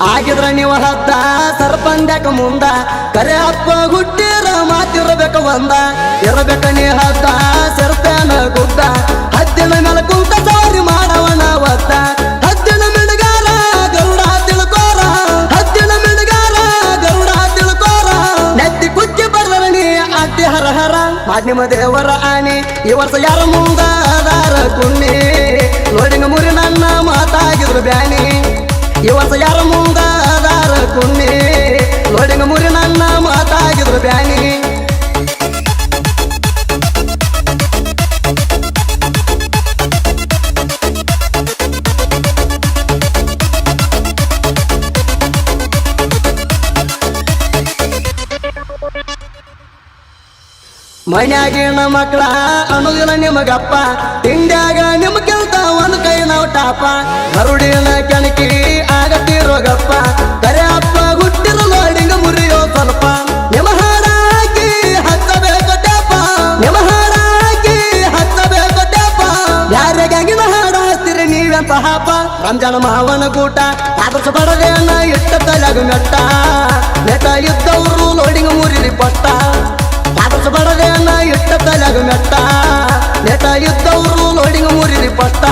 ಆಗಿದ್ರ ನೀವು ಹದ್ದ ಸರ್ಪಂದ್ಯಾಕ ಮುಂದ ಕರೆ ಅಪ್ಪ ಹುಟ್ಟಿರ ಮಾತಿರ್ಬೇಕ ಒಂದ ಇರಬೇಕ ನೀ ಹದ್ದ ಸರ್ಪನ ಗುದ್ದ ಹದ್ದಿನ ಮೇಲೆ ಕುಂತ ಸಾರಿ ಮಾಡವನ ಒದ್ದ ಹದ್ದಿನ ಮಿಣಗಾರ ಗರುಡ ತಿಳ್ಕೋರ ಹದ್ದಿನ ಮಿಣಗಾರ ಗರುಡ ತಿಳ್ಕೋರ ನೆತ್ತಿ ಕುಚ್ಚಿ ಬರ್ರ ನೀ ಅತ್ತಿ ಹರ ಹರ ನಿಮ್ಮ ದೇವರ ಆನೆ ಈ ವರ್ಷ ಯಾರ ಮುಂದ ಅದಾರ ಕುಣ್ಣಿ ನೋಡಿಂಗ ಮುರಿ ನನ್ನ ಮಾತಾಗಿದ್ರು ಬ್ಯಾನಿ ಈ ವರ್ಷ ಯಾರ ಮುಂದ ಅದಾರ ಕುಣ್ಣಿ ನೋಡಿಂಗ ಮುರಿ ನನ್ನ ಮಾತಾಗಿದ್ರು ಬ್ಯಾನಿ ಮನ್ಯಾಗಿನ ಮಕ್ಕಳ ಅನ್ನೋದಿಲ್ಲ ನಿಮಗಪ್ಪ ತಿಂಡ್ಯಾಗ ನಿಮ್ ಕೆಲ್ತ ಒಂದ್ ಕೈ ನಾವು ಟಾಪ ಗರುಡಿನ ಕೆಣಕಿ ಆಗತ್ತಿರೋಗಪ್ಪ ಕರೆ ಅಪ್ಪ ಹುಟ್ಟಿರ ನೋಡಿಂಗ ಮುರಿಯೋ ಸ್ವಲ್ಪ ನಿಮ್ಮ ಹಾಡಾಕಿ ಹಚ್ಚಬೇಕು ಟ್ಯಾಪ ನಿಮ್ಮ ಹಾಡಾಕಿ ಹಚ್ಚಬೇಕು ಟ್ಯಾಪ ಯಾರ ಗ್ಯಾಂಗಿನ ಹಾಡ ಹಚ್ತೀರಿ ನೀವೆಂತ ಹಾಪ ರಂಜಾನ ಮಾವನ ಕೂಟ ಆದರ್ಶ ಬಡದೇನ ಇಟ್ಟ ತಲೆಗ ಮೆಟ್ಟ ನೆಟ ಇದ್ದವರು ಲೋಡಿಂಗ ಮುರಿರಿ ಪಟ್ಟ ಆದರ್ಶ ಬಡದೇನ ಇಟ್ಟ ತಲೆಗ ಮೆಟ್ಟ ನೆಟ ಇದ್ದವರು ಲೋಡಿಂಗ ಮುರಿರಿ ಪಟ್ಟ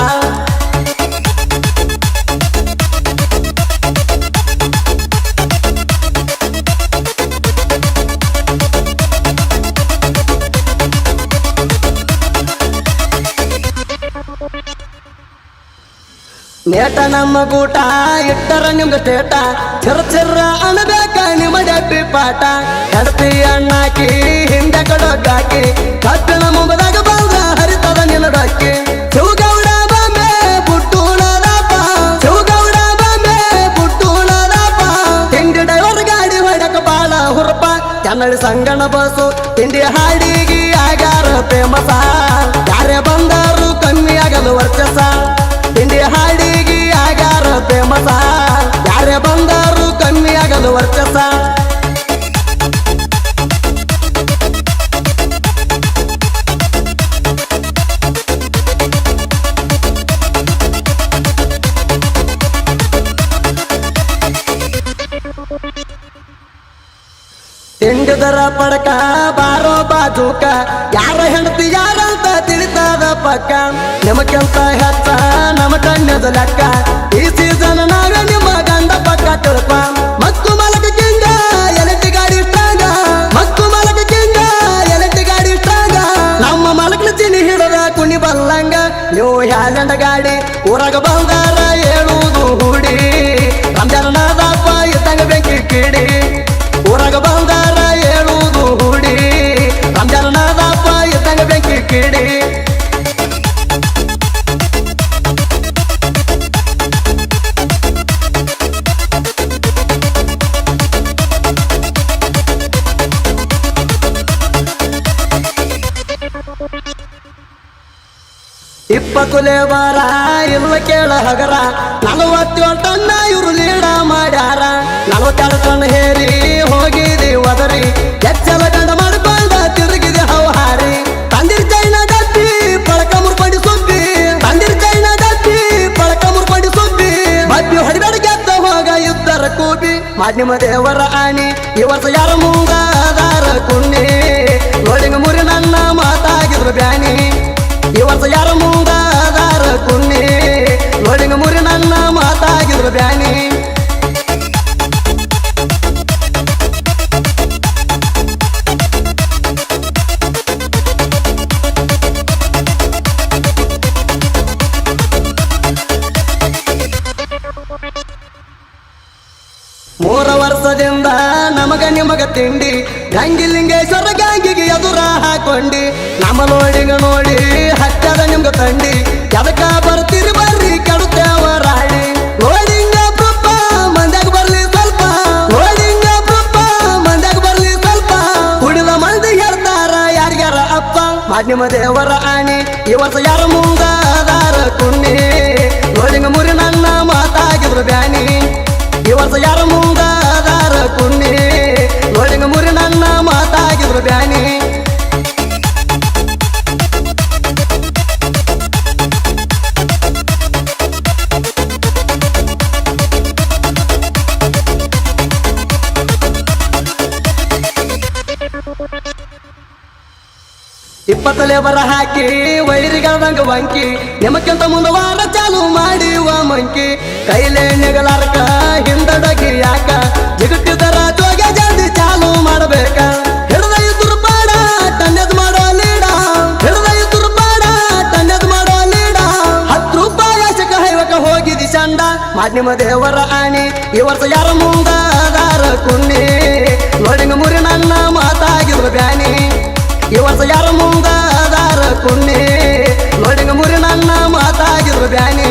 ನೇಟ ನಮ್ಮ ಗೂಟ ಇಟ್ಟರ ನಿಮ್ಗೆ ಸ್ಟೇಟ ಚಿರ ಅಣಬೇಕ ನಿಮ್ಮ ಡೆಬ್ಬಿ ಪಾಟ ಹೆಡತಿ ಅಣ್ಣಾಕಿ ಹಿಂದೆ ಕಡೊಗ್ಗಾಕಿ ಕಬ್ಬಿಣ ಮುಂಬದಾಗ ಬಂದ ಹರಿತದ ನಿನ್ನಡಕ್ಕಿ ಶಿವಗೌಡ ಬಾಂಬೆ ಬುಟ್ಟುಣದಪ್ಪ ಶಿವಗೌಡ ಬಾಂಬೆ ಬುಟ್ಟುಣದಪ್ಪ ತಿಂಡಿ ಡ್ರೈವರ್ ಗಾಡಿ ಹೊಡಕ ಬಾಳ ಹುರುಪ ಕನ್ನಡಿ ಸಂಗಣ ಬಸ್ಸು ತಿಂಡಿ ಹಾಡಿಗೆ ಆಗ್ಯಾರ ಫೇಮಸ ಯಾರೇ ಬಂದರು ಕಮ್ಮಿ ಆಗಲು ವರ್ಚಸ ತಿಂಡಿ ಹಾಡಿಗೆ ಆಗ್ಯಾರ ಫೇಮಸ ಯಾರೇ ಬಂದರು ಕಮ್ಮಿ ಆಗಲು ವರ್ಚಸ ತಿಂಡಿದರ ಪಡಕ ಬಾರೋ ಬಾಜೂಕ ಯಾರ ಹೆಂಡತಿ ಯಾರಂತ ತಿಳಿತದ ಪಕ್ಕ ನಿಮಗೆಂತ ಹೆಚ್ಚ ನಮ್ಮ ಕಣ್ಣದ ಲೆಕ್ಕ ಈ ಸೀಸನ್ ನಾವೇ ನಿಮ್ಮ ಗಂಡ ಪಕ್ಕ ತಿಳ್ಪ ಮಕ್ಕು ಮಲಕ ಕಿಂಗ ಎಲೆಟಿ ಗಾಡಿ ಇಷ್ಟಾಗ ಮಕ್ಕು ಮಲಕ ಕಿಂಗ ಎಲೆಟಿ ಗಾಡಿ ಇಷ್ಟಾಗ ನಮ್ಮ ಮಲಕನ ಚಿನಿ ಹಿಡದ ಕುಣಿ ಬಲ್ಲಂಗ ನೀವು ಹ್ಯಾಲೆಂಡ ಗಾಡಿ ಊರಾಗ ಬಂದಾರ ಹೇಳುವುದು ಹೂಡಿ ರಂಜಾನದಪ್ಪ ಇದ್ದಂಗ ಬೆಂಕಿ ಕಿಡಿ ಊರಾಗ ಬಂದಾರ ಹೇಳುವುದು ಹೂಡಿ ರಂಜಾನದಪ್ಪ ಇದ್ದಂಗ ಬೆಂಕಿ ಕಿಡಿ ಇಪ್ಪತ್ತುಲೆ ವಾರ ಇಲ್ಲ ಕೇಳ ಹಗರ 47 ಟನ್ನ ಇವರು ಲೀಡ ಮಾಡ್ಯಾರ 42 ಟನ್ ಹೇರಿ ಹೋಗಿದಿ ಒದರಿ ಎಚ್ಚಲ ಗಂಡ ಮಾಡ್ಕೊಂಡ ತಿರುಗಿದೆ ಹೌಹಾರಿ ತಂದಿರ್ ಚೈನ ಡಬ್ಬಿ ಪಳಕ ಮುರ್ಕೊಂಡಿ ಸುಬ್ಬಿ ತಂದಿರ್ ಚೈನ ಡಬ್ಬಿ ಪಳಕ ಮುರ್ಕೊಂಡಿ ಸುಬ್ಬಿ ಬಬ್ಬಿ ಹೊಡಿಬೇಡ ಗೆದ್ದ ಹೋಗ ಇದ್ದರ ಕೂಬಿ ನಿಮ್ಮ ದೇವರ ಆನಿ ಈ ವರ್ಷ ಯಾರ ಮುಂದ ಅದಾರ ಕುಣ್ಣಿ ನೋಡಿಂಗ ಮುರಿ ನನ್ನ ಮಾತಾಗಿದ್ರು ಬ್ಯಾನಿ ಈ ವರ್ಷ ಯಾರ ಮುಂದ ಅದಾರ ಕುಣ್ಣಿ ನೋಡಿಂಗ ಮುರಿ ನನ್ನ ಮಾತಾಗಿದ್ರು ಬ್ಯಾನಿ ಮೂರು ವರ್ಷದಿಂದ ನಮಗ ನಿಮಗ ತಿಂಡಿ ಗಂಗಿಲಿಂಗೇಶ್ವರ ಗಾಂಗಿಗೆ ಎದುರ ಹಾಕೊಂಡಿ ನಮ್ಮ ಲೋಡಿಂಗ ನೋಡಿ ಹತ್ತದ ನಿಮ್ಗ ತಂಡಿ ಎದಕ್ಕ ಬರ್ತೀರಿ ಬರ್ರಿ ಕೆಡುತ್ತೇವರಾಡಿ ಲೋಡಿಂಗ ಪ್ರಪ್ಪ ಮಂದ್ಯಾಗ ಬರ್ಲಿ ಸ್ವಲ್ಪ ಲೋಡಿಂಗ ಪ್ರಪ್ಪ ಮಂದ್ಯಾಗ ಬರ್ಲಿ ಸ್ವಲ್ಪ ಕುಡಿದ ಮಂದಿ ಹೇಳ್ತಾರ ಯಾರ್ಯಾರ ಅಪ್ಪ ನಿಮ್ಮ ದೇವರ ಆನಿ ಈ ವರ್ಷ ಯಾರ ಮುಂದ ಅದಾರ ಕುಣ್ಣಿ ಲೋಡಿಂಗ ಮುರಿ ನನ್ನ ಮಾತಾಗಿದ್ರು ಬ್ಯಾನಿ ಈ ವರ್ಷ ಯಾರ ಮುಂದ ಅದಾರ ಕುಣ್ಣಿ ನೋಡಿಂಗ ಮುರಿ ನನ್ನ ಮಾತಾಗಿದ್ರು ಬ್ಯಾನಿ 20 ಲೇಬರ್ ಹಾಕಿ ವೈರಿಗಳದಂಗ ವಂಕಿ ನಿಮಕ್ಕಿಂತ ಮುಂದವಾರ ಚಾಲು ಮಾಡಿವ ಮಂಕಿ ಕೈಲೇ ನೆಗಲಾರ್ಕ ಹಿಂದಡಗಿ ಯಾಕ ಜಿಗಟ್ಟಿದರ ಜೋಗೆ ಜಲ್ದಿ ಚಾಲು ಮಾಡಬೇಕ ಹಿಡ್ದ ಇದ್ರು ಪಾಡ ಟನ್ನೆದ್ ಮಾಡೋ ಲೀಡ ಹಿಡ್ದ ಇದ್ರು ಪಾಡ ಟನ್ನೆದ್ ಮಾಡೋ ಲೀಡ 10 ರೂಪಾಯಿ ಆಶಕ ಹೈವಕ ಹೋಗಿದಿ ಚಂಡ ಮಾಡ್ ನಿಮ್ಮ ದೇವರ ಆಣಿ ಈ ವರ್ಷ ಯಾರ ಮುಂದ ಅದಾರ ಕುನ್ನಿ ನೋಡಿಂಗ ಮುರಿ ನನ್ನ ಮಾತಾಗಿದ್ರು ಬ್ಯಾನಿ ಈ ವರ್ಷ ಯಾರ ಮುಂದ ಅದಾರ ಕುನ್ನಿ ನೋಡಿಂಗ ಮುರಿ ನನ್ನ ಮಾತಾಗಿದ್ರು ಬ್ಯಾನಿ